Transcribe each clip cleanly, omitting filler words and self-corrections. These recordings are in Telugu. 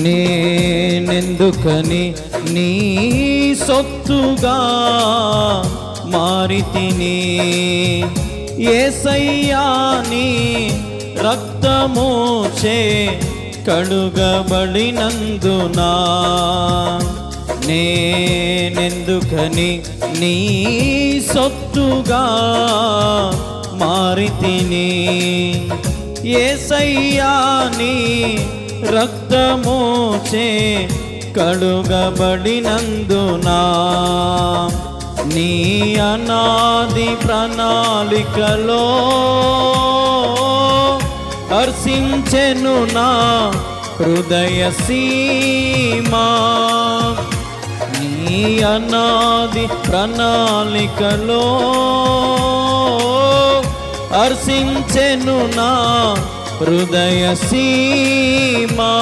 నేనెందుకని నీ సొత్తుగా మారితిని, యేసయ్యా నీ రక్తమోచే కడుగబడినందునా, నేనెందుకని నీ సొత్తుగా మారితిని, యేసయ్యా నీ రక్తమోచే కడుగబడినందునా, నీ అనాది ప్రణాళికలో హర్షించెను నా హృదయ సీమా, నీ అనాది ప్రణాళికలో హర్షించెను నా హృదయ సీమా.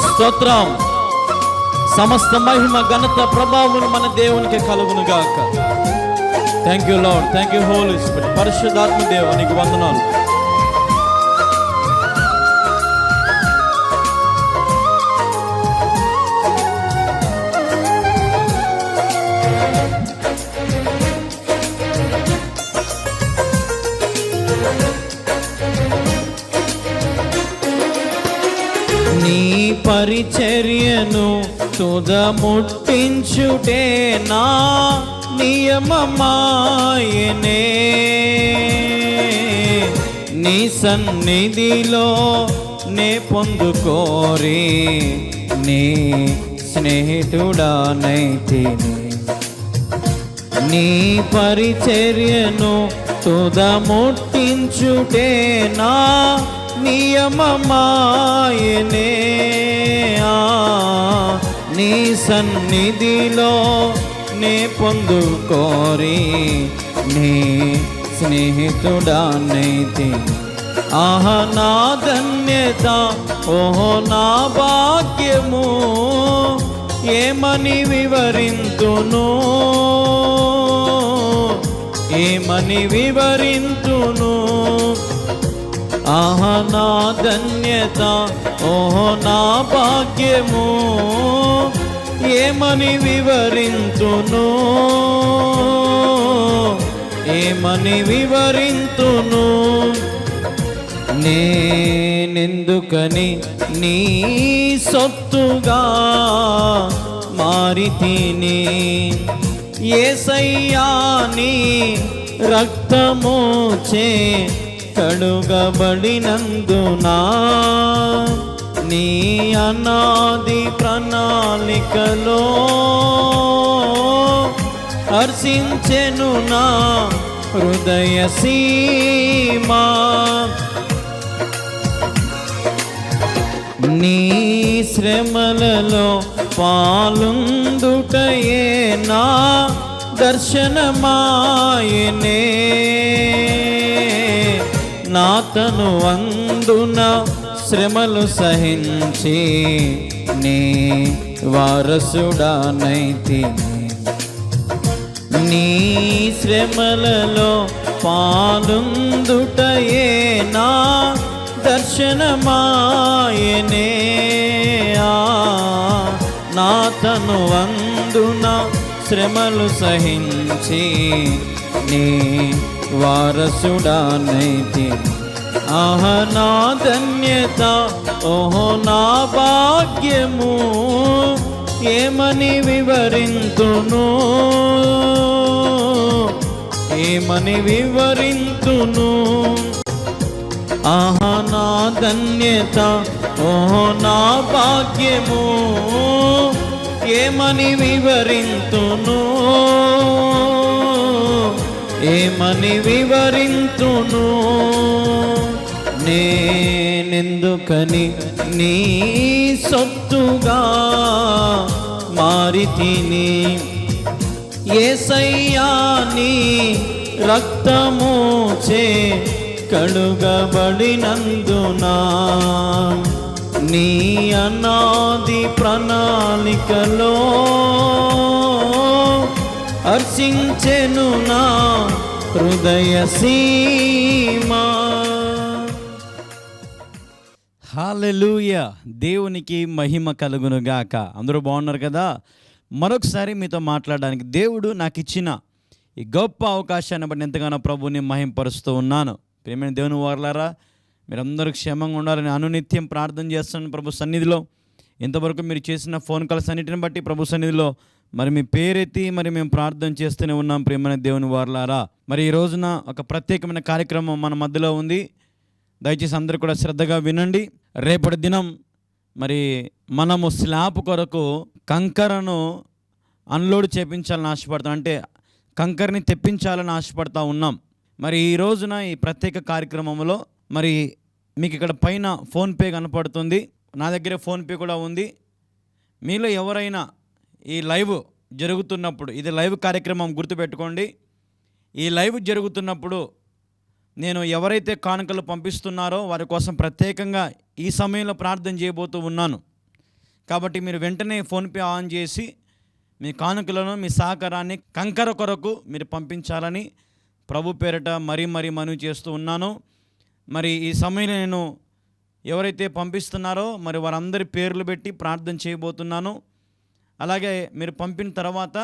స్తోత్రం. సమస్త మహిమ ఘనత ప్రభావం మన దేవునికి కలుగును గాక. Thank you Lord, thank you Holy Spirit. పరిశుద్ధాత్మ దేవా నీకు వందనాలు. నీ పరిచర్యను తుదముట్టించుటే నా నియమమాయనే, నీ సన్నిధిలో నే పొందుకోరి నీ స్నేహితుడానైతిని, నీ పరిచర్యను తుదముట్టించుటే నా నియమమాయనే, నీ సన్నిధిలో నే పొందుకోరి నీ స్నేహితుడానైతిని. ఆహ నా ధన్యత, ఓహో నా భాగ్యము, ఏమని వివరింతును, ఏమని వివరింతును. ఆహ నా ధన్యత, ఓహో నా భాగ్యము, ఏమని వివరింతును, ఏమని వివరింతును. నేనెందుకని నీ సొత్తుగా మారితిని, యేసయ్యా నీ రక్తమోచే కడుగబడినందునా, నీ అనాది ప్రణాళికలో హర్షించెను నా హృదయ సీమా, నీ శ్రమలలో పాలుందుటయే నా దర్శనమాయనే, నా తను అందున శ్రమలు సహించి నీ వారసుడానైతిని, నీ శ్రమలలో పాలుందుటయే నా దర్శనమాయనే, నా తను అందున శ్రమలు సహించి నీ వారసుడానైతిని. ఆహ నా ధన్యత, ఓహో నా భాగ్యము, ఏమని వివరింతును, ఏమని వివరింతును. ఆహ నా ధన్యత, ఓహో నా భాగ్యము, ఏమని వివరింతును, ఏమని వివరింతును. నేనెందుకని నీ సొత్తుగా మారితిని, యేసయ్యా నీ రక్తమోచే కడుగబడినందునా, నీ అనాది ప్రణాళికలో హర్షించెను నా హృదయ సీమా. హల్లెలూయా. దేవునికి మహిమ కలుగును గాక. అందరూ బాగున్నారు కదా. మరొకసారి మీతో మాట్లాడడానికి దేవుడు నాకు ఇచ్చిన ఈ గొప్ప అవకాశాన్ని బట్టి ఎంతగానో ప్రభువుని మహింపరుస్తూ ఉన్నాను. ప్రియమైన దేవుని వారలారా, మీరందరూ క్షేమంగా ఉండాలని అనునిత్యం ప్రార్థన చేస్తున్నాను ప్రభు సన్నిధిలో. ఇంతవరకు మీరు చేసిన ఫోన్ కాల్స్ అన్నిటిని బట్టి ప్రభు సన్నిధిలో మరి మీ పేరెత్తి మరి మేము ప్రార్థన చేస్తూనే ఉన్నాం. ప్రియమైన దేవుని వారలారా, మరి ఈ రోజున ఒక ప్రత్యేకమైన కార్యక్రమం మన మధ్యలో ఉంది. దయచేసి అందరూ కూడా శ్రద్ధగా వినండి. రేపటి దినం మరి మనము స్లాబ్ కొరకు కంకరను అన్లోడ్ చేయించాలని ఆశపడతాం, అంటే కంకర్ని తెప్పించాలని ఆశపడతా ఉన్నాం. మరి ఈ రోజున ఈ ప్రత్యేక కార్యక్రమంలో మరి మీకు ఇక్కడ పైన ఫోన్పే కనపడుతుంది, నా దగ్గర ఫోన్పే కూడా ఉంది. మీలో ఎవరైనా ఈ లైవ్ జరుగుతున్నప్పుడు, ఇది లైవ్ కార్యక్రమం గుర్తుపెట్టుకోండి, ఈ లైవ్ జరుగుతున్నప్పుడు నేను ఎవరైతే కానుకలు పంపిస్తున్నారో వారి కోసం ప్రత్యేకంగా ఈ సమయంలో ప్రార్థన చేయబోతూ ఉన్నాను. కాబట్టి మీరు వెంటనే ఫోన్పే ఆన్ చేసి మీ కానుకలను, మీ సహకారాన్ని కంకర కొరకు మీరు పంపించాలని ప్రభు పేరిట మరీ మనవి చేస్తూ ఉన్నాను. మరి ఈ సమయంలో నేను ఎవరైతే పంపిస్తున్నారో మరి వారందరి పేర్లు పెట్టి ప్రార్థన చేయబోతున్నాను. అలాగే మీరు పంపిన తర్వాత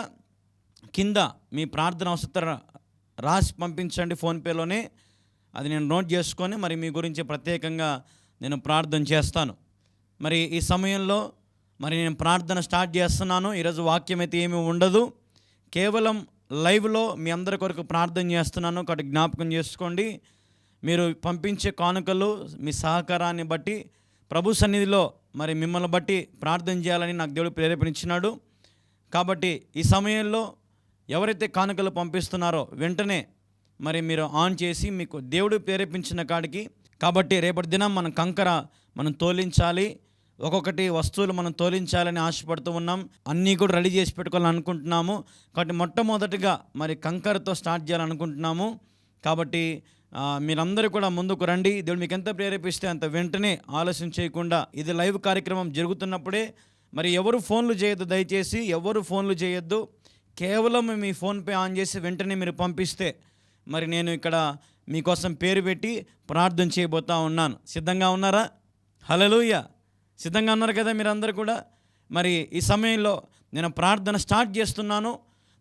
కింద మీ ప్రార్థన అవసరం రాసి పంపించండి ఫోన్పేలోనే. అది నేను నోట్ చేసుకొని మరి మీ గురించి ప్రత్యేకంగా నేను ప్రార్థన చేస్తాను. మరి ఈ సమయంలో మరి నేను ప్రార్థన స్టార్ట్ చేస్తున్నాను. ఈరోజు వాక్యం అయితే ఏమీ ఉండదు, కేవలం లైవ్లో మీ అందరి కొరకు ప్రార్థన చేస్తున్నాను. కాబట్టి జ్ఞాపకం చేసుకోండి, మీరు పంపించే కానుకలు మీ సహకారాన్ని బట్టి ప్రభు సన్నిధిలో మరి మిమ్మల్ని బట్టి ప్రార్థన చేయాలని నాకు దేవుడు ప్రేరేపణించినాడు. కాబట్టి ఈ సమయంలో ఎవరైతే కానుకలు పంపిస్తున్నారో వెంటనే మరి మీరు ఆన్ చేసి మీకు దేవుడు ప్రేరేపించిన కాడికి. కాబట్టి రేపటి దినం మనం కంకర మనం తోలించాలి, ఒక్కొక్కటి వస్తువులు మనం తోలించాలని ఆశపడుతూ ఉన్నాం. అన్నీ కూడా రెడీ చేసి పెట్టుకోవాలని అనుకుంటున్నాము. కాబట్టి మొట్టమొదటిగా మరి కంకరతో స్టార్ట్ చేయాలనుకుంటున్నాము. కాబట్టి మీరందరూ కూడా ముందుకు రండి. దేవుడు మీకు ఎంత ప్రేరేపిస్తే అంత వెంటనే ఆలస్యం చేయకుండా, ఇది లైవ్ కార్యక్రమం జరుగుతున్నప్పుడే మరి ఎవరు ఫోన్లు చేయొద్దు, దయచేసి ఎవరు ఫోన్లు చేయొద్దు. కేవలం మీ ఫోన్పే ఆన్ చేసి వెంటనే మీరు పంపిస్తే మరి నేను ఇక్కడ మీకోసం పేరు పెట్టి ప్రార్థన చేయబోతా ఉన్నాను. సిద్ధంగా ఉన్నారా? హల్లెలూయా. సిద్ధంగా ఉన్నారు కదా మీరందరూ కూడా? మరి ఈ సమయంలో నేను ప్రార్థన స్టార్ట్ చేస్తున్నాను.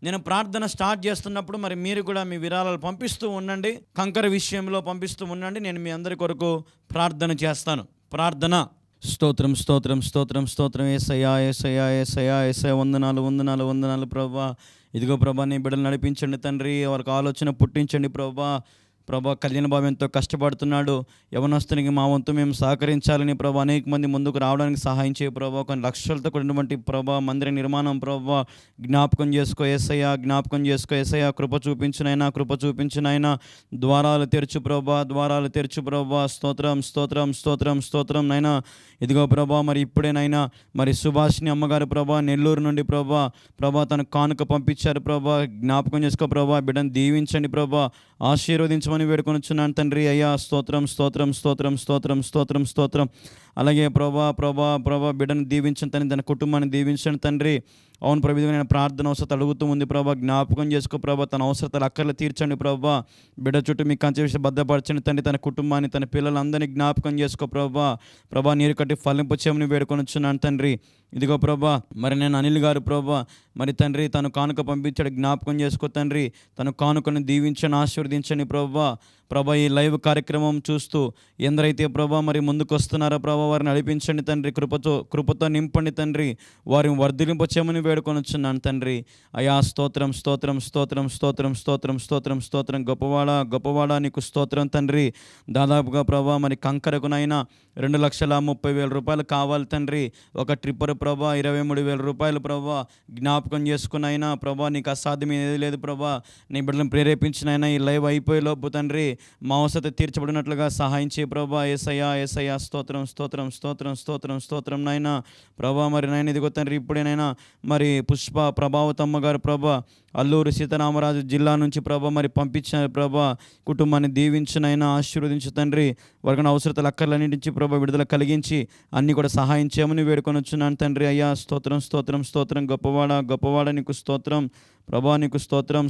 నేను ప్రార్థన స్టార్ట్ చేస్తున్నప్పుడు మరి మీరు కూడా మీ విరాళాలు పంపిస్తూ ఉండండి, కంకర విషయంలో పంపిస్తూ ఉండండి. నేను మీ అందరి కొరకు ప్రార్థన చేస్తాను. ప్రార్థన. స్తోత్రం స్తోత్రం స్తోత్రం స్తోత్రం. యేసయ్యా యేసయ్యా యేసయ్యా యేసయ్యా, వందనాలు ప్రభా. ఇదిగో ప్రభా, నీ బిడ్డలు నడిపించండి తండ్రి, వారికి ఆలోచన పుట్టించండి ప్రభా. కళ్యాణ బాబు ఎంతో కష్టపడుతున్నాడు, యవనస్తునికి మా వంతు మేము సహకరించాలని ప్రభా, అనేక మంది ముందుకు రావడానికి సహాయం చేయ ప్రభా. కొన్ని లక్షలతో కూడినటువంటి ప్రభా మందిర నిర్మాణం ప్రభా జ్ఞాపకం చేసుకో యేసయ్యా, జ్ఞాపకం చేసుకో యేసయ్యా. కృప చూపించినైనా ద్వారాలు తెరచు ప్రభా. స్తోత్రం నైనా. ఇదిగో ప్రభా, మరి ఇప్పుడేనైనా మరి సుభాషిణి అమ్మగారు ప్రభా నెల్లూరు నుండి ప్రభా తను కానుక పంపించారు ప్రభా, జ్ఞాపకం చేసుకో ప్రభా. బిడ్డను దీవించండి ప్రభా, ఆశీర్వదించమని వేడుకొనిచున్నాను తండ్రి. అయ్యా స్తోత్రం. అలాగే ప్రభా బిడ్డను దీవించండి తండ్రి, తన కుటుంబాన్ని దీవించండి తండ్రి. అవును ప్రభు, నేను ప్రార్థన అవసరత అడుగుతూ ఉంది ప్రభా, జ్ఞాపకం చేసుకో ప్రభా. తన అవసరతలు అక్కర్లు తీర్చండి ప్రభా. బిడ్డ చుట్టూ మీ కంచె విషయం భద్రపరచండి తండ్రి. తన కుటుంబాన్ని, తన పిల్లలందరినీ జ్ఞాపకం చేసుకో ప్రభా. నీరు కట్టి ఫలింపు చేయమని వేడుకొనిచున్నాను తండ్రి. ఇదిగో ప్రభా, మరి నేను అనిల్ గారు ప్రభా, మరి తండ్రి తను కానుక పంపించాడు, జ్ఞాపకం చేసుకో తండ్రి. తను కానుకను దీవించని ఆశీర్వదించండి ప్రభా. ఈ లైవ్ కార్యక్రమం చూస్తూ ఎందరైతే ప్రభా మరి ముందుకు వస్తున్నారో ప్రభా, వారిని నడిపించండి తండ్రి. కృపతో నింపండి తండ్రి. వారిని వర్ధిలింప చేయమని వేడుకొనిచున్నాను తండ్రి. అయా స్తోత్రం. గొప్పవాడా నీకు స్తోత్రం తండ్రి. దాదాపుగా ప్రభా మరి కంకరకునైనా 2,30,000 రూపాయలు కావాలి తండ్రి. ఒక ట్రిప్పర్ ప్రభా 23,000 రూపాయలు ప్రభా, జ్ఞాపకం చేసుకునైనా ప్రభా. నీకు అసాధ్యం ఏది లేదు ప్రభా. నీ బిడ్డలను ప్రేరేపించినైనా ఈ లైవ్ అయిపోయే లోపు తండ్రి మా అవసరత తీర్చబడినట్లుగా సహాయం చేయ ప్రభా. యేసయ్యా స్తోత్రం నైనా ప్రభా. మరి నైనా ఇదిగో తండ్రి, ఇప్పుడేనైనా మరి పుష్ప ప్రభావతమ్మ గారు ప్రభా అల్లూరు సీతారామరాజు జిల్లా నుంచి ప్రభా మరి పంపించిన ప్రభా, కుటుంబాన్ని దీవించినైనా ఆశీర్వదించు తండ్రి. వారికి అవసరతలు అక్కర్లన్నింటి ప్రభా విడుదల కలిగించి అన్నీ కూడా సహాయం చేయమని వేడుకొని వచ్చున్నాను తండ్రి. అయ్యా స్తోత్రం. గొప్పవాడ నీకు స్తోత్రం ప్రభా. నీకు స్తోత్రం.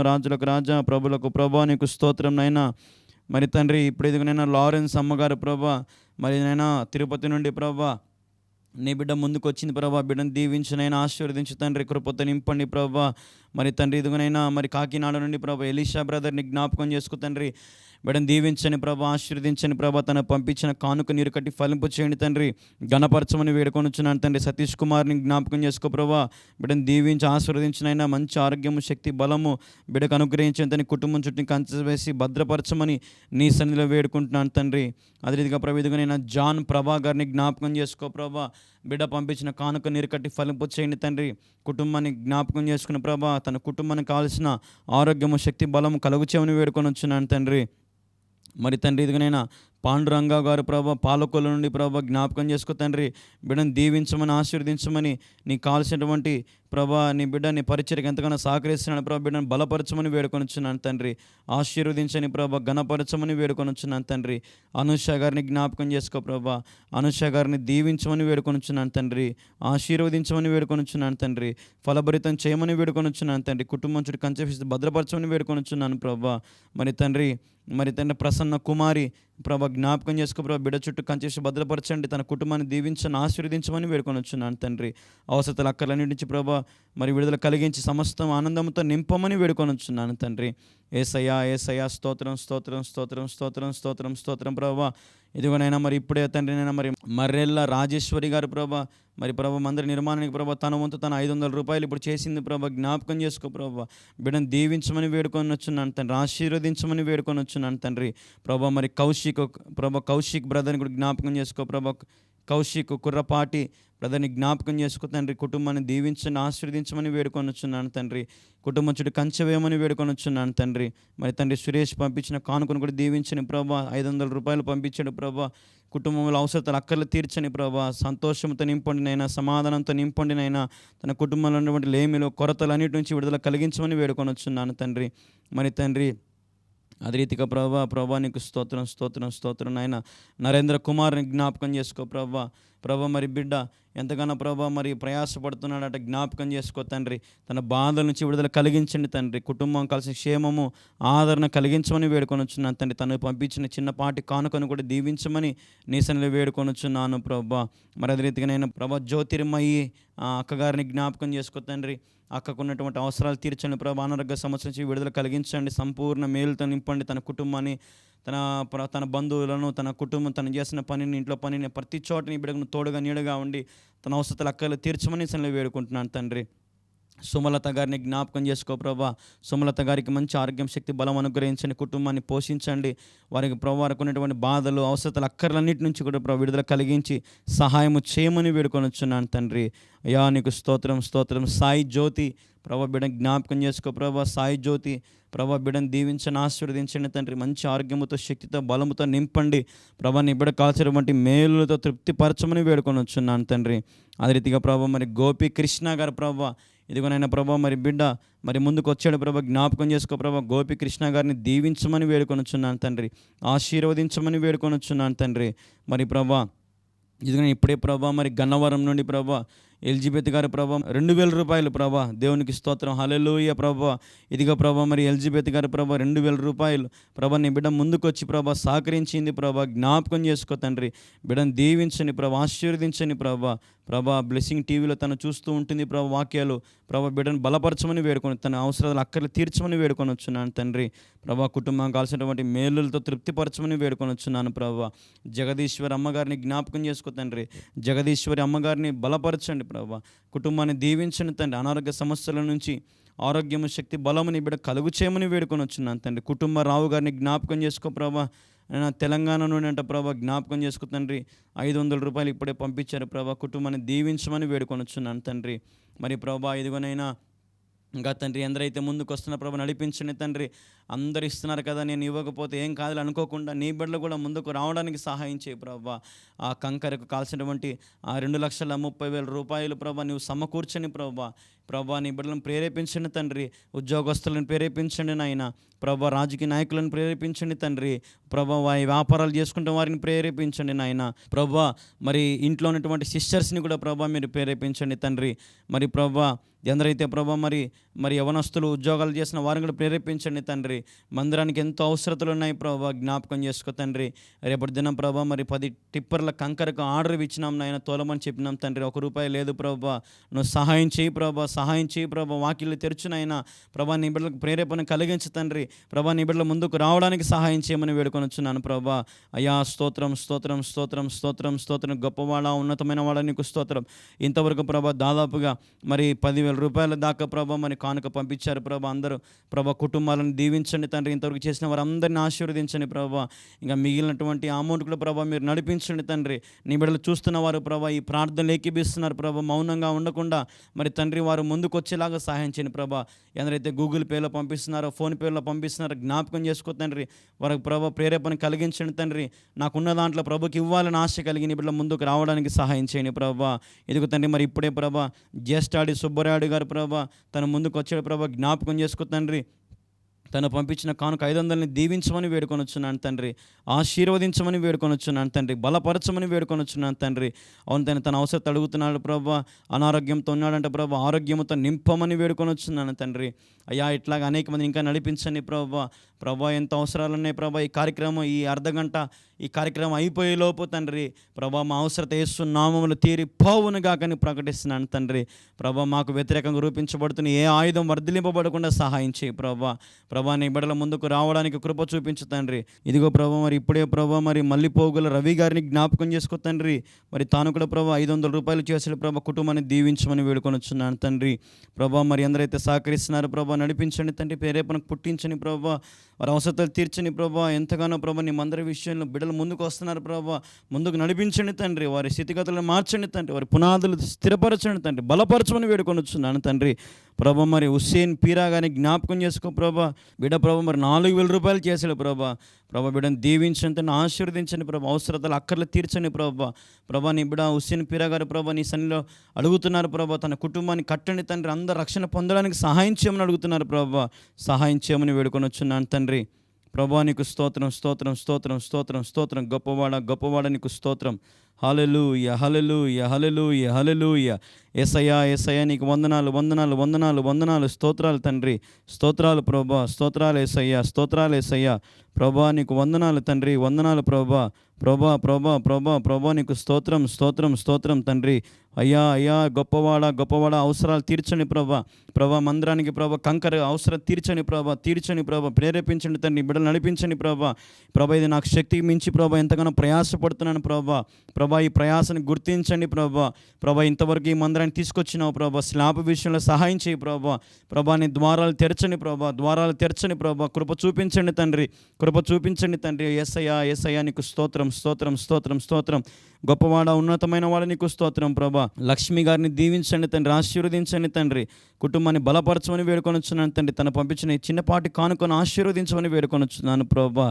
రాజులకు రాజా, ప్రభులకు ప్రభా నీకు స్తోత్రం నైనా. మరి తండ్రి ఇప్పుడు ఎదుగునైనా లారెన్స్ అమ్మగారు ప్రభా మరి నైనా తిరుపతి నుండి ప్రభా నీ బిడ్డ ముందుకు వచ్చింది ప్రభా, బిడ్డను దీవించినైనా ఆశీర్వదించు తండ్రి, కృపతో నింపండి ప్రభా. మరి తండ్రి ఇదిగోనైనా మరి కాకినాడ నుండి ప్రభా ఎలీషా బ్రదర్ని జ్ఞాపకం చేసుకో తండ్రి, బిడ్డను దీవించని ప్రభా, ఆశీర్వదించని ప్రభా, తన పంపించిన కానుక నీరు కట్టి ఫలింపు చేయండి తండ్రి, ఘనపరచమని వేడుకొనుచున్నాను తండ్రి. సతీష్ కుమార్ని జ్ఞాపకం చేసుకో ప్రభా, బిడ్డను దీవించి ఆశీర్వదించినైనా మంచి ఆరోగ్యము, శక్తి, బలము బిడ్డకు అనుగ్రహించని తండ్రి, కుటుంబం చుట్టూ కంచె వేసి భద్రపరచమని నీ సన్నిధిలో వేడుకుంటున్నాను తండ్రి. అదే రీతిగా ప్రభా ఇదిగోనైనా జాన్ ప్రభా గారిని జ్ఞాపకం చేసుకో ప్రభా, బిడ్డ పంపించిన కానుక నీరు కట్టి ఫలింపు చేయండి తండ్రి, కుటుంబాన్ని జ్ఞాపకం చేసుకున్న ప్రభా, తన కుటుంబానికి కావాల్సిన ఆరోగ్యము, శక్తి, బలము కలుగు చేయమని వేడుకొని వచ్చున్నాను తండ్రి. మరి తండ్రి ఇదిగనైనా పాండురంగా గారు ప్రభా పాలకొల నుండి ప్రభా జ్ఞాపకం చేసుకో తండ్రి, బిడ్డను దీవించమని ఆశీర్వదించమని, నీకు కావాల్సినటువంటి ప్రభా నీ బిడ్డ నీ పరిచయకు ఎంతగానో సహకరిస్తున్నాను ప్రభా, బిడ్డను బలపరచమని వేడుకొనిచ్చున్నాను తండ్రి, ఆశీర్వదించని ప్రభా ఘనపరచమని వేడుకొనిచ్చున్నాను తండ్రి. అనుష గారిని జ్ఞాపకం చేసుకో ప్రభా, అనుష గారిని దీవించమని వేడుకొనిచ్చున్నాను తండ్రి, ఆశీర్వదించమని వేడుకొనిచ్చున్నాను తండ్రి, ఫలభరితం చేయమని వేడుకొనిచ్చున్నాను తండ్రి, కుటుంబం చుట్టూ కంచె వేసి భద్రపరచమని వేడుకొనిచ్చున్నాను ప్రభా. మరి తండ్రి ప్రసన్న కుమారి ప్రభా జ్ఞాపకం చేసుకో ప్రభా, బిడ్డ చుట్టూ కంచేసి భద్రపరచండి, తన కుటుంబాన్ని దీవించని ఆశీర్వదించమని వేడుకొనిచ్చున్నాను తండ్రి. అవసరతలు అక్కర్లన్నిటి నుంచి ప్రభా మరి విడుదల కలిగించి సమస్తం ఆనందంతో నింపమని వేడుకొనిచ్చున్నాను తండ్రి. ఏసయ్యా ఏసయ్యా స్తోత్రం స్తోత్రం స్తోత్రం స్తోత్రం స్తోత్రం స్తోత్రం ప్రభా. ఇదిగోనైనా మరి ఇప్పుడే తండ్రి నైనా మరి మర్రెళ్ళ రాజేశ్వరి గారు ప్రభా, మరి ప్రభా మందిర నిర్మాణానికి ప్రభా తన వంతు తన 500 రూపాయలు ఇప్పుడు చేసింది ప్రభా, జ్ఞాపకం చేసుకో ప్రభా, బిడ్డను దీవించమని వేడుకొని వచ్చున్నాను తండ్రి, ఆశీర్వదించమని వేడుకొని వచ్చున్నాను తండ్రి. ప్రభా మరి కౌశిక్ బ్రదర్ని కూడా జ్ఞాపకం చేసుకో ప్రభా, కౌశిక్ కుర్రపాటి బ్రదర్ని జ్ఞాపకం చేసుకో తండ్రి, కుటుంబాన్ని దీవించని ఆశీర్వదించమని వేడుకొని వచ్చున్నాను తండ్రి, కుటుంబం చుట్టూ కంచె వేయమని వేడుకొని వచ్చున్నాను తండ్రి. మరి తండ్రి సురేష్ పంపించిన కానుకను కూడా దీవించని ప్రభా, 500 రూపాయలు పంపించాడు ప్రభా, కుటుంబంలో అవసరతలు అక్కర్లు తీర్చని ప్రభా, సంతోషంతో నింపండినైనా, సమాధానంతో నింపండినైనా, తన కుటుంబంలో ఉన్నటువంటి లేమిలో కొరతలు అన్నిటి నుంచి విడుదల కలిగించమని వేడుకొని వచ్చున్నాను తండ్రి. మరి తండ్రి అదే రీతిగా ప్రభా నీకు స్తోత్రం స్తోత్రం స్తోత్రం నాయన. నరేంద్ర కుమార్ని జ్ఞాపకం చేసుకో ప్రభా మరి బిడ్డ ఎంతగానో ప్రభా మరి ప్రయాసపడుతున్నాడట, జ్ఞాపకం చేసుకో తండ్రి, తన బాధల నుంచి విడుదల కలిగించండి తండ్రి, కుటుంబం కలిసి క్షేమము ఆదరణ కలిగించమని వేడుకొని వచ్చున్నాను తండ్రి, తను పంపించిన చిన్నపాటి కానుకను కూడా దీవించమని నీ సన్నిధిలో వేడుకొని వచ్చున్నాను ప్రభా. మరి అదే రీతిగా నేను ప్రభా జ్యోతిర్మయి అక్కగారిని జ్ఞాపకం చేసుకో తండ్రి, అక్కకున్నటువంటి అవసరాలు తీర్చండి ప్రభా, అనారోగ్య సమస్య నుంచి విడుదల కలిగించండి, సంపూర్ణ మేలుతో నింపండి, తన కుటుంబాన్ని, తన బంధువులను, తన కుటుంబం, తను చేసిన పనిని, ఇంట్లో పనిని, ప్రతి చోట నీ బిడ్డకు తోడుగా నీడగా ఉండి తన అవసరాలు అక్కలు తీర్చమని సన్నిధిలో వేడుకుంటున్నాను తండ్రి. సుమలత గారిని జ్ఞాపకం చేసుకో ప్రభా, సుమలత గారికి మంచి ఆరోగ్యం, శక్తి, బలం అనుగ్రహించండి, కుటుంబాన్ని పోషించండి, వారికి ప్రభు వారికి ఉన్నటువంటి బాధలు, అవసరతలు అక్కర్లన్నిటి నుంచి కూడా ప్రభు విడుదల కలిగించి సహాయము చేయమని వేడుకొని వచ్చున్నాను తండ్రి. అయ్యా నీకు స్తోత్రం స్తోత్రం. సాయి జ్యోతి ప్రభా బిడ్డను జ్ఞాపకం చేసుకో ప్రభా, సాయి జ్యోతి ప్రభా బిడ్డను దీవించని ఆశీర్వదించండి తండ్రి, మంచి ఆరోగ్యముతో, శక్తితో, బలముతో నింపండి ప్రభా, నీ బిడ్డ కాల్చినటువంటి మేలులతో తృప్తిపరచమని వేడుకొని వచ్చున్నాను తండ్రి. అదే రీతిగా ప్రభా మరి గోపి కృష్ణ గారు ప్రభా, ఇదిగోనైనా ప్రభా మరి బిడ్డ మరి ముందుకు వచ్చాడు ప్రభా, జ్ఞాపకం చేసుకో ప్రభా, గోపి కృష్ణ గారిని దీవించమని వేడుకొని వచ్చున్నాను తండ్రి, ఆశీర్వదించమని వేడుకొని వచ్చున్నాను తండ్రి. మరి ప్రభా ఇదిగో ఇప్పుడే ప్రభా మరి గన్నవరం నుండి ప్రభా ఎలిజబెత్ గారు ప్రభా 2000 రూపాయలు ప్రభా, దేవునికి స్తోత్రం హల్లెలూయా ప్రభా. ఇదిగో ప్రభా మరి ఎలిజబెత్ గారు ప్రభా 2000 రూపాయలు ప్రభా, నీ బిడ్డ ముందుకు వచ్చి ప్రభా సహకరించింది ప్రభా, జ్ఞాపకం చేసుకో తండ్రి, బిడ్డను దీవించని ప్రభా, ఆశీర్వదించని ప్రభా బ్లెస్సింగ్ టీవీలో తను చూస్తూ ఉంటుంది ప్రభా వాక్యాలు, ప్రభా బిడ్డను బలపరచమని వేడుకొని, తన అవసరాలు అక్కర్లు తీర్చమని వేడుకొని వచ్చున్నాను తండ్రి. ప్రభా కుటుంబం కావాల్సినటువంటి మేలులతో తృప్తిపరచమని వేడుకొని వచ్చున్నాను ప్రభా. జగదీశ్వరి అమ్మగారిని జ్ఞాపకం చేసుకో తండ్రి, జగదీశ్వరి అమ్మగారిని బలపరచండి ప్రభా, కుటుంబాన్ని దీవించండి తండ్రి, అనారోగ్య సమస్యల నుంచి ఆరోగ్యము, శక్తి, బలముని బిడ్డ కలుగు చేయమని వేడుకొని వచ్చున్నాను తండ్రి. కుటుంబ రావు గారిని జ్ఞాపకం చేసుకో ప్రభా, తెలంగాణ నుండి అంట ప్రభా, జ్ఞాపకం చేసుకో తండ్రి, 500 రూపాయలు ఇప్పుడే పంపించారు ప్రభా, కుటుంబాన్ని దీవించమని వేడుకొని వచ్చున్నాను తండ్రి. మరి ప్రభా ఇదిగోనైనా ఇంకా తండ్రి ఎందరైతే ముందుకు వస్తున్న ప్రభా నడిపించండి తండ్రి, అందరు ఇస్తున్నారు కదా నేను ఇవ్వకపోతే ఏం కాదు అనుకోకుండా నీ బిడ్డలు కూడా ముందుకు రావడానికి సహాయం చేయి ప్రభా. ఆ కంకరకు కాల్సినటువంటి ఆ 2,30,000 రూపాయలు ప్రభా నువ్వు సమకూర్చని ప్రభా నీ బిడ్డలను ప్రేరేపించండి తండ్రి, ఉద్యోగస్తులను ప్రేరేపించండి నాయన ప్రభా, రాజకీయ నాయకులను ప్రేరేపించండి తండ్రి ప్రభా, వారి వ్యాపారాలు చేసుకుంటే వారిని ప్రేరేపించండి నాయన ప్రభా. మరి ఇంట్లో ఉన్నటువంటి సిస్టర్స్ని కూడా ప్రభా మీరు ప్రేరేపించండి తండ్రి. మరి ప్రభా ఎందరైతే ప్రభా మరి మరి యవనస్తులు ఉద్యోగాలు చేసిన వారిని కూడా ప్రేరేపించండి తండ్రి. మందిరానికి ఎంతో అవసరతలు ఉన్నాయి ప్రభా, జ్ఞాపకం చేసుకో తండ్రి. రేపటి దినం ప్రభా మరి 10 టిప్పర్ల కంకరకు ఆర్డర్ ఇచ్చినాం నాయన, తోలమని చెప్పినాం తండ్రి. ₹1 లేదు ప్రభా, నువ్వు సహాయం చేయి ప్రభా, సహాయం చేయి ప్రభా. వాకిళ్ళు తెరుచునైనా ప్రభా, నీ బిడ్డలకు ప్రేరేపణ కలిగించు తండ్రి. ప్రభా, నీ బిడ్డల ముందుకు రావడానికి సహాయం చేయమని వేడుకొని వచ్చున్నాను ప్రభా. అయ్యా స్తోత్రం స్తోత్రం స్తోత్రం స్తోత్రం స్తోత్రం. గొప్పవాడ, ఉన్నతమైన వాడ నీకు స్తోత్రం. ఇంతవరకు ప్రభా దాదాపుగా మరి ₹10,000 దాకా ప్రభా మరి కానుక పంపించారు ప్రభా. అందరూ ప్రభా కుటుంబాలను దీవించండి తండ్రి. ఇంతవరకు చేసిన వారందరినీ ఆశీర్వదించండి ప్రభా. ఇంకా మిగిలినటువంటి అమౌంట్ కూడా ప్రభా మీరు నడిపించండి తండ్రి. నీ బిడ్డలు చూస్తున్న వారు ప్రభా ఈ ప్రార్థనలు ఏకీభిస్తున్నారు ప్రభా, మౌనంగా ఉండకుండా మరి తండ్రి వారు ముందుకు వచ్చేలాగా సహాయం చేయండి ప్రభా. ఎందరైతే గూగుల్ పేలో పంపిస్తున్నారో, ఫోన్పేలో పంపిస్తున్నారో జ్ఞాపకం చేసుకో తండ్రి. వారికి ప్రభా ప్రేరేపణ కలిగించండి తండ్రి. నాకున్న దాంట్లో ప్రభుకి ఇవ్వాలని ఆశ కలిగి నీ బిడ్డల ముందుకు రావడానికి సహాయం చేయండి ప్రభా. ఇదిగో తండ్రి మరి ఇప్పుడే ప్రభా జ్యేష్ఠాడి సుబ్బరాయుడు గారు ప్రభా తన ముందుకు వచ్చాడు ప్రభా, జ్ఞాపకం చేసుకో తండ్రి. తను పంపించిన కానుక 500ని దీవించమని వేడుకొని వచ్చున్నాను తండ్రి. ఆశీర్వదించమని వేడుకొని వచ్చున్నాను తండ్రి. బలపరచమని వేడుకొని వచ్చున్నాను తండ్రి. అవును తన అవసరం అడుగుతున్నాడు ప్రభా. అనారోగ్యంతో ఉన్నాడంటే ప్రభా ఆరోగ్యంతో నింపమని వేడుకొని వచ్చున్నాను తండ్రి. అయ్యా ఇట్లాగ అనేక మంది ఇంకా నడిపించండి ప్రభా. ప్రభా ఎంత అవసరాలు ఉన్నాయి ప్రభా. ఈ కార్యక్రమం ఈ అర్ధగంట ఈ కార్యక్రమం అయిపోయేలోపు తండ్రి ప్రభా మా అవసరత యేసు నామములు తీరి పోవునుగా కానీ ప్రకటిస్తున్నాను తండ్రి. ప్రభా మాకు వ్యతిరేకంగా రూపించబడుతున్న ఏ ఆయుధం వర్ధిలింపబడకుండా సహాయం చేయి ప్రభా. ప్రభా నీ బిడ్డల ముందుకు రావడానికి కృప చూపించు తండ్రి. ఇదిగో ప్రభా మరి ఇప్పుడే ప్రభా మరి మల్లిపోగుల రవి గారిని జ్ఞాపకం చేసుకో తండ్రి. మరి తాను కూడా ప్రభా ₹500 చేసిన ప్రభా కుటుంబాన్ని దీవించమని వేడుకొని వచ్చున్నాను తండ్రి. ప్రభా మరి ఎందరైతే సహకరిస్తున్నారు ప్రభా నడిపించండి తండ్రి. ప్రేరేపణకు పుట్టించండి ప్రభా. వారి అవసరతలు తీర్చని ప్రభా. ఎంతగానో ప్రభా నీ మందరి విషయంలో బిడ్డలు ముందుకు వస్తున్నారు ప్రభా, ముందుకు నడిపించండి తండ్రి. వారి స్థితిగతులను మార్చండి తండ్రి. వారి పునాదులు స్థిరపరచండి తండ్రి. బలపరచమని వేడుకొని వచ్చున్నాను తండ్రి. ప్రభా మరి హుస్సేన్ పీరా గారిని జ్ఞాపకం చేసుకో ప్రభా. బిడ్డ ప్రభా మరి ₹4,000 చేసాడు ప్రభా. ప్రభా బిడ్డను దీవించండి తండ్రి, ఆశీర్వదించండి ప్రభా. అవసరతలు అక్కర్లు తీర్చండి ప్రభా. ప్రభా నీ బిడ్డ హుస్సేన్ పీరా గారు ప్రభా నీ సన్నిలో అడుగుతున్నారు ప్రభా. తన కుటుంబాన్ని కట్టండి తండ్రి. అందరు రక్షణ పొందడానికి సహాయం చేయమని అడుగుతున్నారు ప్రభా. సహాయం చేయమని వేడుకొని వచ్చున్నాను తండ్రి. ప్రభా నీకు స్తోత్రం స్తోత్రం స్తోత్రం స్తోత్రం స్తోత్రం. గొప్పవాడ గొప్పవాడ నీకు స్తోత్రం. హల్లెలూయా హల్లెలూయా హల్లెలూయా హల్లెలూయా. యేసయ్యా యేసయ్యా నీకు వందనాలు వందనాలు వందనాలు వందనాలు. స్తోత్రాలు తండ్రి, స్తోత్రాలు ప్రభా, స్తోత్రాలు యేసయ్యా, స్తోత్రాలు యేసయ్యా. ప్రభా నీకు వందనాలు తండ్రి, వందనాలు ప్రభా. ప్రభా ప్రభా ప్రభా ప్రభా నీకు స్తోత్రం స్తోత్రం స్తోత్రం తండ్రి. అయ్యా అయ్యా గొప్పవాడ గొప్పవాడ అవసరాలు తీర్చండి ప్రభా. ప్రభా మందిరానికి ప్రభా కంకర అవసరం తీర్చండి ప్రభా, తీర్చండి ప్రభా. ప్రేరేపించండి తండ్రి, బిడ్డలు నడిపించండి ప్రభా. ప్రభా ఇది నాకు శక్తికి మించి ప్రభా ఎంతగానో ప్రయాసపడుతున్నాను ప్రభా. ప్రభా ఈ ప్రయాసాన్ని గుర్తించండి ప్రభా. ప్రభా ఇంతవరకు ఈ మందిరాన్ని తీసుకొచ్చినావు ప్రభా. స్లాబ్ విషయంలో సహాయం చేయి ప్రభా. ప్రభా నీ ద్వారాలు తెరచండి ప్రభా, ద్వారాలు తెరచండి ప్రభా. కృప చూపించండి తండ్రి, కృప చూపించండి తండ్రి. యేసయ్యా యేసయ్యా నీకు స్తోత్రం స్తోత్రం స్తోత్రం స్తోత్రం. గొప్పవాడ ఉన్నతమైన వాడు నీకు స్తోత్రం ప్రభా. లక్ష్మి గారిని దీవించండి తండ్రి, ఆశీర్వదించండి తండ్రి. కుటుంబాన్ని బలపరచమని వేడుకొని వచ్చున్నాను తండ్రి. తను పంపించిన ఈ చిన్నపాటి కానుకను ఆశీర్వదించమని వేడుకొని వచ్చున్నాను ప్రభా.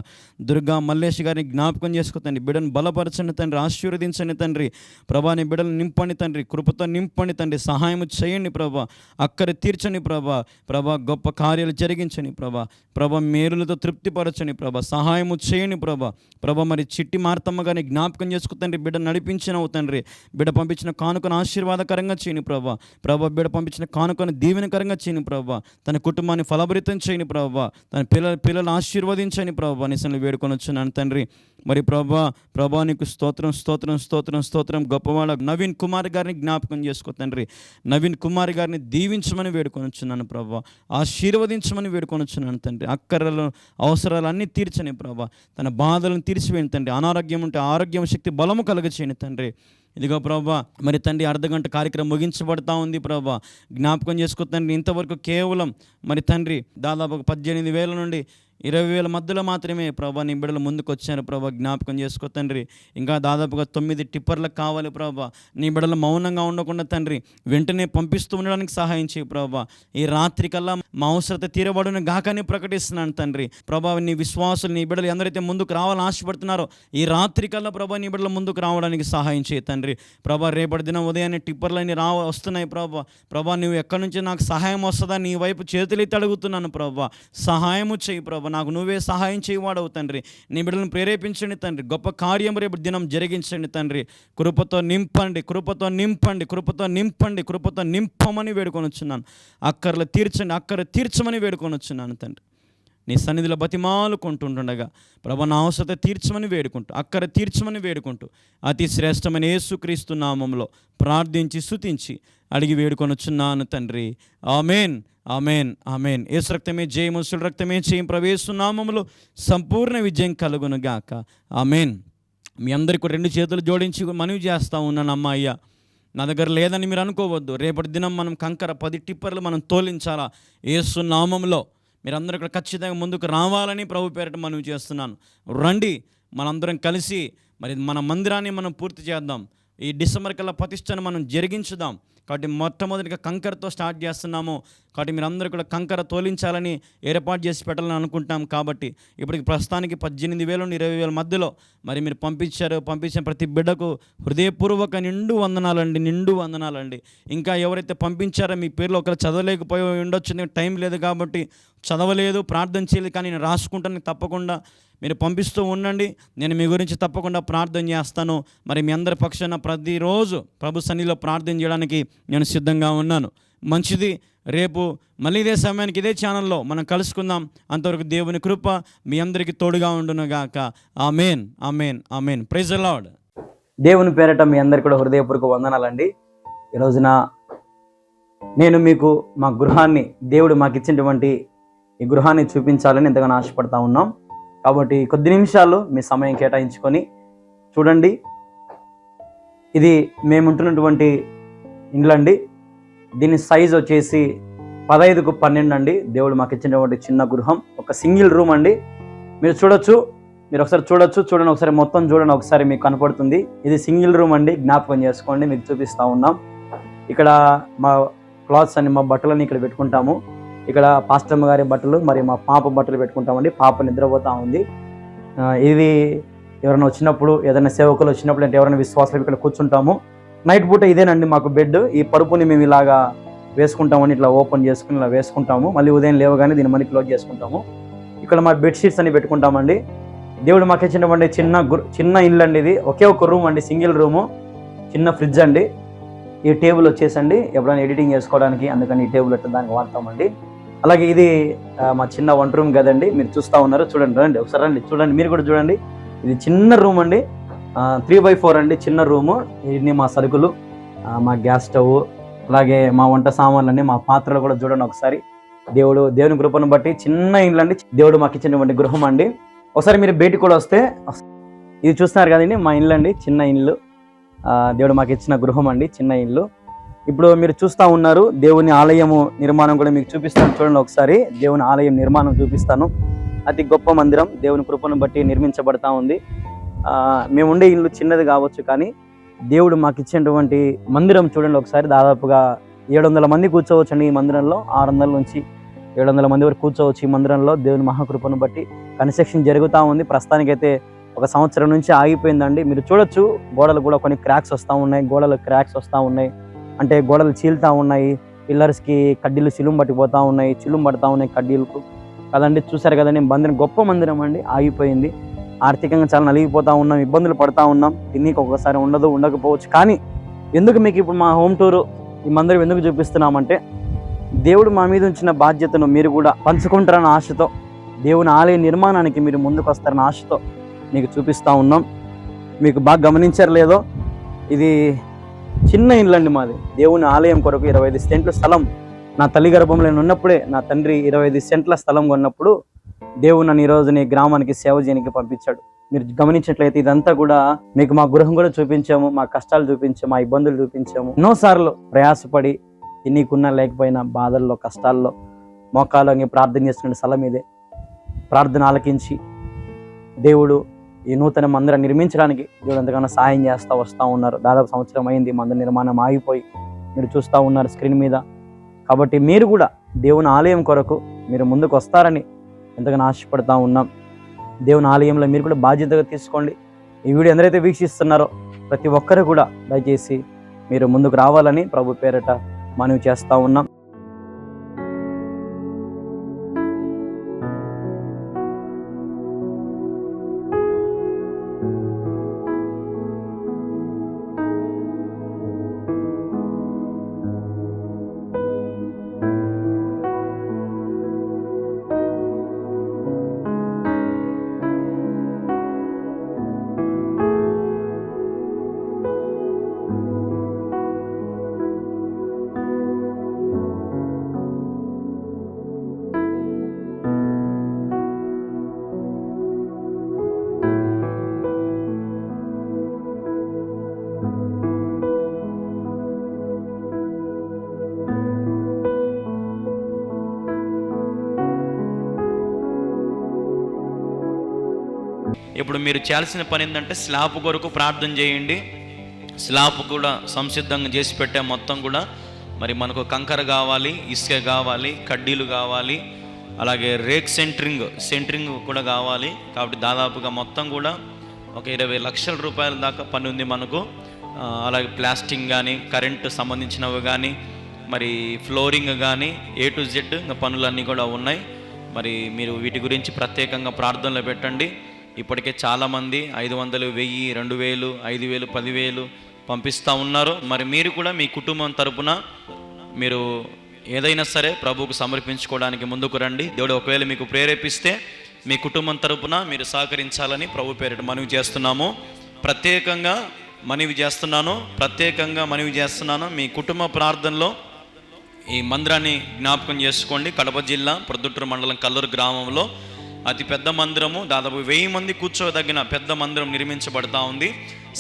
దుర్గా మల్లేష్ గారిని జ్ఞాపకం చేసుకోతండి. బిడ్డను బలపరచండి తండ్రి, ఆశీర్వదించండి తండ్రి. ప్రభా నీ బిడ్డలు నింపండి తండ్రి, కృపతో నింపండి తండ్రి. సహాయం చేయండి ప్రభా, అక్కర తీర్చండి ప్రభా. ప్రభా గొప్ప కార్యాలు జరిగించండి ప్రభా. ప్రభా మేలులతో తృప్తిపరచండి ప్రభా. సహాయము చేయండి ప్రభా. ప్రభా మరి చిట్టి మార్తమ్మ గారిని జ్ఞాపకం చేసుకుంతండి. బిడ్డ నడిపించినవు తండ్రి. బిడ్డ పంపించిన కానుకను ఆశీర్వాదకరంగా చేయని ప్రభా. ప్రభా బిడ్డ పంపించిన కానుకను దీవెనకరంగా చేయని ప్రభా. తన కుటుంబాన్ని ఫలభరితం చేయని ప్రభా. తన పిల్లలు ఆశీర్వదించని ప్రభా. నిజంగా వేడుకొని వచ్చున్నాను తండ్రి. మరి ప్రభా నీకు స్తోత్రం స్తోత్రం స్తోత్రం స్తోత్రం. గొప్పవాడ నవీన్ కుమార్ గారిని జ్ఞాపకం చేసుకో తండ్రి. నవీన్ కుమార్ గారిని దీవించమని వేడుకొని వచ్చున్నాను ప్రభా. ఆశీర్వదించమని వేడుకొని వచ్చున్నాను తండ్రి. అక్కరలు అవసరాలు అన్నీ తీర్చని ప్రభా. తన బాధలను తీర్చివేయండి తండ్రి. అనారోగ్యం ఉంటే ఆరోగ్యం శక్తి బలము కలుగచేయండి తండ్రి. ఇదిగో ప్రభా మరి తండ్రి అర్ధగంట కార్యక్రమం ముగించబడతా ఉంది ప్రభా. జ్ఞాపకం చేసుకో తండ్రి. ఇంతవరకు కేవలం మరి తండ్రి దాదాపు 18,000 నుండి 20,000 మధ్యలో మాత్రమే ప్రభా నీ బిడ్డలు ముందుకు వచ్చారు ప్రభా. జ్ఞాపకం చేసుకో తండ్రి. ఇంకా దాదాపుగా 9 టిప్పర్లకు కావాలి ప్రభా. నీ బిడ్డలు మౌనంగా ఉండకుండా తండ్రి వెంటనే పంపిస్తూ ఉండడానికి సహాయం చేయి ప్రభా. ఈ రాత్రి కల్లా మా అవసరత తీరబడును గాకని ప్రకటిస్తున్నాను తండ్రి. ప్రభా నీ విశ్వాసులు నీ బిడ్డలు ఎందరైతే ముందుకు రావాలని ఆశపడుతున్నారో ఈ రాత్రి కల్లా ప్రభా నీ బిడ్డలు ముందుకు రావడానికి సహాయం చేయి తండ్రి. ప్రభా రేపటి దినం ఉదయాన్నే టిప్పర్లన్నీ వస్తున్నాయి ప్రభా. ప్రభా నువ్వు ఎక్కడి నుంచి నాకు సహాయం వస్తుందా నీ వైపు చేతులెత్తి అడుగుతున్నాను ప్రభా. సహాయము చేయి ప్రభా. నాకు నువ్వే సహాయం చేయవాడవు తండ్రి. నీ బిడ్డలను ప్రేరేపించండి తండ్రి. గొప్ప కార్యం రేపు దినం జరిగించండి తండ్రి. కృపతో నింపండి, కృపతో నింపండి, కృపతో నింపండి, కృపతో నింపమని వేడుకొని వచ్చున్నాను. అక్కర్లు తీర్చండి, అక్కర తీర్చమని వేడుకొని వచ్చున్నాను తండ్రి. నీ సన్నిధిలో బతిమాలుకుంటుండగా ప్రభు నా అవసరత తీర్చమని వేడుకుంటూ, అక్కర తీర్చమని వేడుకుంటూ అతి శ్రేష్టమైన యేసుక్రీస్తు నామంలో ప్రార్థించి స్తుతించి అడిగి వేడుకొని వచ్చున్నాను తండ్రి. ఆమేన్, ఆమేన్, ఆమేన్. యేసు రక్తమే జయము, యేసు రక్తమే జయం. ప్రభు యేసు నామములో సంపూర్ణ విజయం కలుగును గాక. ఆమేన్. మీ అందరికీ 2 చేతులు జోడించి మనవి చేస్తూ ఉన్నాను. అయ్యా నా దగ్గర లేదని మీరు అనుకోవద్దు. రేపటి దినం మనం కంకర 10 టిప్పర్లు మనం తోలించాలా యేసు నామములో. మీరందరూ ఇక్కడ ఖచ్చితంగా ముందుకు రావాలని ప్రభు పేరిట మనవి చేస్తున్నాను. రండి, మనందరం కలిసి మరి మన మందిరాన్ని మనం పూర్తి చేద్దాం. ఈ డిసెంబర్ కల్లా ప్రతిష్టను మనం జరిగించుదాం. కాబట్టి మొట్టమొదటిగా కంకరతో స్టార్ట్ చేస్తున్నాము. కాబట్టి మీరు అందరూ కూడా కంకర తోలించాలని ఏర్పాటు చేసి పెట్టాలని అనుకుంటాం. కాబట్టి ఇప్పటికి ప్రస్తుతానికి 18,000 నుండి 20,000 మధ్యలో మరి మీరు పంపించిన ప్రతి బిడ్డకు హృదయపూర్వక నిండు వందనాలండి. ఇంకా ఎవరైతే పంపించారో మీ పేర్లు ఒకరు చదవలేకపోయి ఉండొచ్చు, టైం లేదు కాబట్టి చదవలేదు, ప్రార్థన చేయలేదు, కానీ నేను రాసుకుంటాను. తప్పకుండా మీరు పంపిస్తూ ఉండండి. నేను మీ గురించి తప్పకుండా ప్రార్థన చేస్తాను. మరి మీ అందరి పక్షాన ప్రతిరోజు ప్రభు సన్నిధిలో ప్రార్థన చేయడానికి నేను సిద్ధంగా ఉన్నాను. మంచిది. రేపు మళ్ళీ ఇదే సమయానికి ఇదే ఛానల్లో మనం కలుసుకుందాం. అంతవరకు దేవుని కృప మీ అందరికీ తోడుగా ఉండునుగాక. ఆమేన్, ఆమేన్, ఆమేన్. Praise the Lord. దేవుని పేరట మీ అందరికీ కూడా హృదయపూర్వక వందనాలండి. ఈ రోజున నేను మీకు మా గృహాన్ని, దేవుడు మాకు ఇచ్చినటువంటి ఈ గృహాన్ని చూపించాలని ఎంతగానో ఆశపడతా ఉన్నాం. కాబట్టి కొద్ది నిమిషాలు మీ సమయం కేటాయించుకొని చూడండి. ఇది మేముంటున్నటువంటి ఇండ్లు అండి. దీని సైజ్ వచ్చేసి 15కు 12 అండి. దేవుడు మాకు ఇచ్చినటువంటి చిన్న గృహం, ఒక సింగిల్ రూమ్ అండి. మీరు చూడొచ్చు, మీరు ఒకసారి చూడండి, ఒకసారి మొత్తం చూడండి, ఒకసారి మీకు కనపడుతుంది. ఇది సింగిల్ రూమ్ అండి, జ్ఞాపకం చేసుకోండి. మీకు చూపిస్తూ ఉన్నాం. ఇక్కడ మా క్లాత్స్ అన్ని, మా బట్టలన్నీ ఇక్కడ పెట్టుకుంటాము. ఇక్కడ పాస్టమ్మ గారి బట్టలు, మరి మా పాప బట్టలు పెట్టుకుంటామండి. పాప నిద్రపోతూ ఉంది. ఇది ఎవరైనా వచ్చినప్పుడు, ఏదైనా సేవకులు వచ్చినప్పుడు, అంటే ఎవరైనా విశ్వాసాలు ఇక్కడ కూర్చుంటాము. నైట్ పూట ఇదేనండి మాకు బెడ్. ఈ పరుపుని మేము ఇలాగా వేసుకుంటామని, ఇట్లా ఓపెన్ చేసుకుని ఇలా వేసుకుంటాము. మళ్ళీ ఉదయం లేవగానే దీన్ని మళ్ళీ క్లోజ్ చేసుకుంటాము. ఇక్కడ మా బెడ్షీట్స్ అన్ని పెట్టుకుంటామండి. దేవుడు మాకు ఇచ్చినటువంటి చిన్న ఇల్లు అండి. ఇది ఒకే ఒక రూమ్ అండి, సింగిల్ రూము, చిన్న ఫ్రిడ్జ్ అండి. ఈ టేబుల్ వచ్చేసండి ఎప్పుడైనా ఎడిటింగ్ చేసుకోవడానికి, అందుకని ఈ టేబుల్ ఎట్లా దానికి వాడతామండి. అలాగే ఇది మా చిన్న 1 రూమ్ కదండి. మీరు చూస్తూ ఉన్నారు, చూడండి, రండి ఒకసారి రండి, చూడండి, మీరు కూడా చూడండి. ఇది చిన్న రూమ్ అండి, 3x4 అండి, చిన్న రూము. ఇన్ని మా సరుకులు, మా గ్యాస్ స్టవ్, అలాగే మా వంట సామాన్లన్నీ, మా పాత్రలు కూడా చూడండి ఒకసారి. దేవుని కృపను బట్టి చిన్న ఇల్లు అండి. దేవుడు మాకు ఇచ్చినటువంటి గృహం అండి. ఒకసారి మీరు బయటికి కూడా వస్తే, ఇది చూస్తున్నారు కదండి మా ఇల్లు అండి, చిన్న ఇల్లు. దేవుడు మాకు ఇచ్చిన గృహం అండి, చిన్న ఇల్లు. ఇప్పుడు మీరు చూస్తూ ఉన్నారు దేవుని ఆలయము నిర్మాణం కూడా మీకు చూపిస్తాను. చూడండి ఒకసారి, దేవుని ఆలయం నిర్మాణం చూపిస్తాను. అతి గొప్ప మందిరం, దేవుని కృపను బట్టి నిర్మించబడతా ఉంది. మేము ఉండే ఇల్లు చిన్నది కావచ్చు, కానీ దేవుడు మాకు ఇచ్చినటువంటి మందిరం చూడండి ఒకసారి. దాదాపుగా 700 మంది కూర్చోవచ్చు అండి ఈ మందిరంలో. 600 నుంచి 700 మంది వరకు కూర్చోవచ్చు ఈ మందిరంలో. దేవుని మహాకృపను బట్టి కన్స్ట్రక్షన్ జరుగుతూ ఉంది. ప్రస్తుతానికైతే 1 సంవత్సరం నుంచి ఆగిపోయిందండి. మీరు చూడొచ్చు, గోడలు కూడా కొన్ని క్రాక్స్ వస్తూ ఉన్నాయి, గోడలు క్రాక్స్ వస్తూ ఉన్నాయి, అంటే గోడలు చీలుతూ ఉన్నాయి. పిల్లర్స్కి కడ్డీలు చిలుం పట్టిపోతూ ఉన్నాయి, చిలుం పడుతూ ఉన్నాయి కడ్డీలకు కదండి. చూసారు కదండి, మందిరం గొప్ప మందిరం అండి, ఆగిపోయింది. ఆర్థికంగా చాలా నలిగిపోతూ ఉన్నాం, ఇబ్బందులు పడుతూ ఉన్నాం. తిన్నీకి ఒక్కొక్కసారి ఉండకపోవచ్చు. కానీ ఎందుకు మీకు ఇప్పుడు మా హోమ్ టూరు, ఈ మందిరం ఎందుకు చూపిస్తున్నామంటే, దేవుడు మా మీద ఉంచిన బాధ్యతను మీరు కూడా పంచుకుంటారన్న ఆశతో, దేవుని ఆలయ నిర్మాణానికి మీరు ముందుకు వస్తారన్న ఆశతో మీకు చూపిస్తూ ఉన్నాం. మీకు బాగా గమనించారు లేదో, ఇది చిన్న ఇల్లు అండి మాది. దేవుని ఆలయం కొరకు 25 సెంట్ల స్థలం, నా తల్లి గర్భంలో ఉన్నప్పుడే నా తండ్రి 25 సెంట్ల స్థలం కొన్నప్పుడు దేవుడు నన్ను ఈరోజు నీ గ్రామానికి సేవ చేయడానికి పంపించాడు. మీరు గమనించినట్లయితే ఇదంతా కూడా మీకు మా గృహం కూడా చూపించాము, మా కష్టాలు చూపించాము, మా ఇబ్బందులు చూపించాము. ఎన్నోసార్లు ప్రయాసపడి నీకున్నా లేకపోయినా బాధల్లో, కష్టాల్లో మోకాలు ప్రార్థన చేస్తున్న స్థలం ఇదే. ప్రార్థన ఆలకించి దేవుడు ఈ నూతన మందిరం నిర్మించడానికి దేవుడు ఎంతగానో సహాయం చేస్తూ వస్తూ ఉన్నారు. దాదాపు సంవత్సరం అయింది మందిర నిర్మాణం ఆగిపోయి, మీరు చూస్తూ ఉన్నారు స్క్రీన్ మీద. కాబట్టి మీరు కూడా దేవుని ఆలయం కొరకు మీరు ముందుకు వస్తారని ఎంతగానో ఆశపడతా ఉన్నాం. దేవుని ఆలయంలో మీరు కూడా బాధ్యతగా తీసుకోండి. ఈ వీడియో ఎందరైతే వీక్షిస్తున్నారో ప్రతి ఒక్కరు కూడా దయచేసి మీరు ముందుకు రావాలని ప్రభు పేరట మనవి చేస్తూ ఉన్నాం. ఇప్పుడు మీరు చేయాల్సిన పని ఏంటంటే స్లాబ్ కొరకు ప్రార్థన చేయండి. స్లాబ్ కూడా సంసిద్ధంగా చేసి పెట్టే మొత్తం కూడా మరి మనకు కంకర కావాలి, ఇసుక కావాలి, కడ్డీలు కావాలి, అలాగే రేక్ సెంటరింగ్ కూడా కావాలి. కాబట్టి దాదాపుగా మొత్తం కూడా ఒక 20 లక్షల రూపాయల దాకా పని ఉంది మనకు. అలాగే ప్లాస్టింగ్ కానీ, కరెంటు సంబంధించినవి కానీ, మరి ఫ్లోరింగ్ కానీ, A to Z ఇంకా పనులన్నీ కూడా ఉన్నాయి. మరి మీరు వీటి గురించి ప్రత్యేకంగా ప్రార్థనలు పెట్టండి. ఇప్పటికే చాలామంది 500, 1000, 2000, 5000, 10,000 పంపిస్తూ ఉన్నారు. మరి మీరు కూడా మీ కుటుంబం తరపున మీరు ఏదైనా సరే ప్రభువుకు సమర్పించుకోవడానికి ముందుకు రండి. దేవుడు ఒకవేళ మీకు ప్రేరేపిస్తే మీ కుటుంబం తరపున మీరు సహకరించాలని ప్రభు పేరిట మనవి చేస్తున్నాము. ప్రత్యేకంగా మనవి చేస్తున్నాను. మీ కుటుంబ ప్రార్థనలో ఈ మందిరాన్ని జ్ఞాపకం చేసుకోండి. కడప జిల్లా ప్రొద్దుటూరు మండలం కల్లూరు గ్రామంలో అతి పెద్ద మందిరము, దాదాపు 1000 మంది కూర్చోదగిన పెద్ద మందిరం నిర్మించబడతా ఉంది.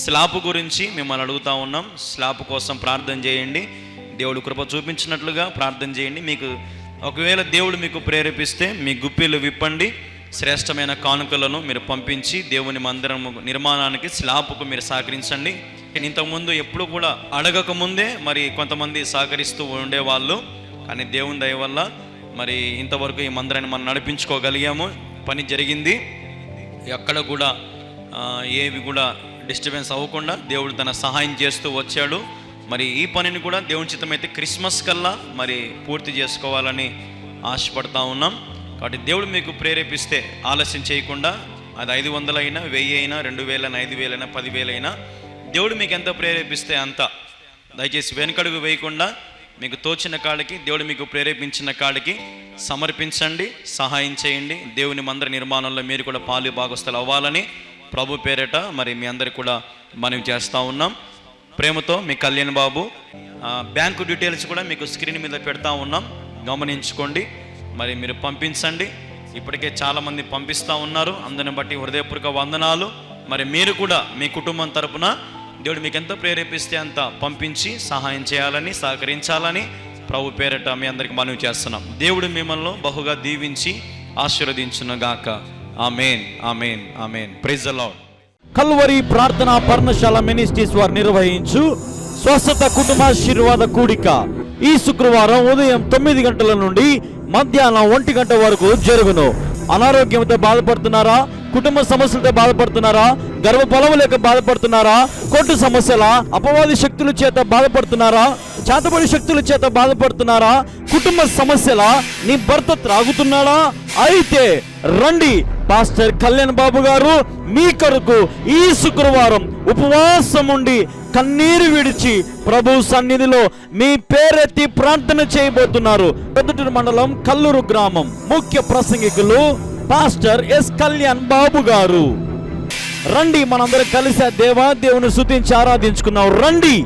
స్లాబ్ గురించి మిమ్మల్ని అడుగుతా ఉన్నాం. స్లాబ్ కోసం ప్రార్థన చేయండి. దేవుడు కృప చూపించినట్లుగా ప్రార్థన చేయండి. మీకు ఒకవేళ దేవుడు మీకు ప్రేరేపిస్తే మీ గుప్పిలు విప్పండి. శ్రేష్టమైన కానుకలను మీరు పంపించి దేవుని మందిరం నిర్మాణానికి స్లాబ్కు మీరు సహకరించండి. ఇంతకుముందు ఎప్పుడు కూడా అడగకముందే మరి కొంతమంది సహకరిస్తూ ఉండేవాళ్ళు. కానీ దేవుని దయ వల్ల మరి ఇంతవరకు ఈ మందిరాన్ని మనం నడిపించుకోగలిగాము. పని జరిగింది. ఎక్కడ కూడా ఏవి కూడా డిస్టర్బెన్స్ అవ్వకుండా దేవుడు తన సహాయం చేస్తూ వచ్చాడు. మరి ఈ పనిని కూడా దేవుని చిత్తమైతే క్రిస్మస్ కల్లా మరి పూర్తి చేసుకోవాలని ఆశపడతా ఉన్నాం. కాబట్టి దేవుడు మీకు ప్రేరేపిస్తే ఆలస్యం చేయకుండా, అది 500 అయినా, 1000 అయినా, 2000 అయినా, 5000 అయినా, 10,000 అయినా, దేవుడు మీకు ఎంత ప్రేరేపిస్తే అంత దయచేసి వెనుకడుగు వేయకుండా మీకు తోచిన కాడికి, దేవుడు మీకు ప్రేరేపించిన కాడికి సమర్పించండి, సహాయం చేయండి. దేవుని మందిర నిర్మాణంలో మీరు కూడా పాలు భాగస్థులు అవ్వాలని ప్రభు పేరిట మరి మీ అందరికి కూడా మనవి చేస్తూ ఉన్నాం. ప్రేమతో మీ కళ్యాణ్ బాబు. బ్యాంకు డీటెయిల్స్ కూడా మీకు స్క్రీన్ మీద పెడతా ఉన్నాం, గమనించుకోండి. మరి మీరు పంపించండి. ఇప్పటికే చాలామంది పంపిస్తూ ఉన్నారు. అందరిని బట్టి హృదయపూర్వక వందనాలు. మరి మీరు కూడా మీ కుటుంబం తరపున దేవుడు మీకు ఎంత ప్రేరేపిస్తే అంత పంపించి సహాయం చేయాలని, సహకరించాలని ప్రభు పేరిట మీ అందరికి మనవి చేస్తున్నాం. దేవుడు మిమ్మల్ని బహుగా దీవించి ఆశీర్వదించునుగాక. ఆమేన్, ఆమేన్, ఆమేన్. Praise the Lord. కల్వరి ప్రార్థనా పర్ణశాల మినిస్ట్రీస్ వారు నిర్వహించు స్వస్థత కుటుంబాశీర్వాద కూడిక ఈ శుక్రవారం ఉదయం 9 గంటల నుండి మధ్యాహ్నం 1 గంట వరకు జరుగును. అనారోగ్యంతో బాధపడుతున్నారా? కుటుంబ సమస్యలతో బాధపడుతున్నారా? గర్భఫలం లేక బాధపడుతున్నారా? కోర్టు సమస్యల, అపవాది శక్తుల చేత బాధపడుతున్నారా? చేతబడి శక్తుల చేత బాధపడుతున్నారా? కుటుంబ సమస్యల, నీ భర్త త్రాగుతున్నాడా? అయితే రండి, పాస్టర్ కళ్యాణ్ బాబు గారు మీ కొరకు ఈ శుక్రవారం ఉపవాసం ఉండి కన్నీరు విడిచి ప్రభు సన్నిధిలో మీ పేరెత్తి ప్రార్థన చేయబోతున్నారు. ప్రొద్దుటూరు మండలం కల్లూరు గ్రామం. ముఖ్య ప్రసంగికులు పాస్టర్ ఎస్ కళ్యాణ్ బాబు గారు. రండి, మనందరం కలిసి దేవుని స్తుతించి ఆరాధించుకుందాం. రండి.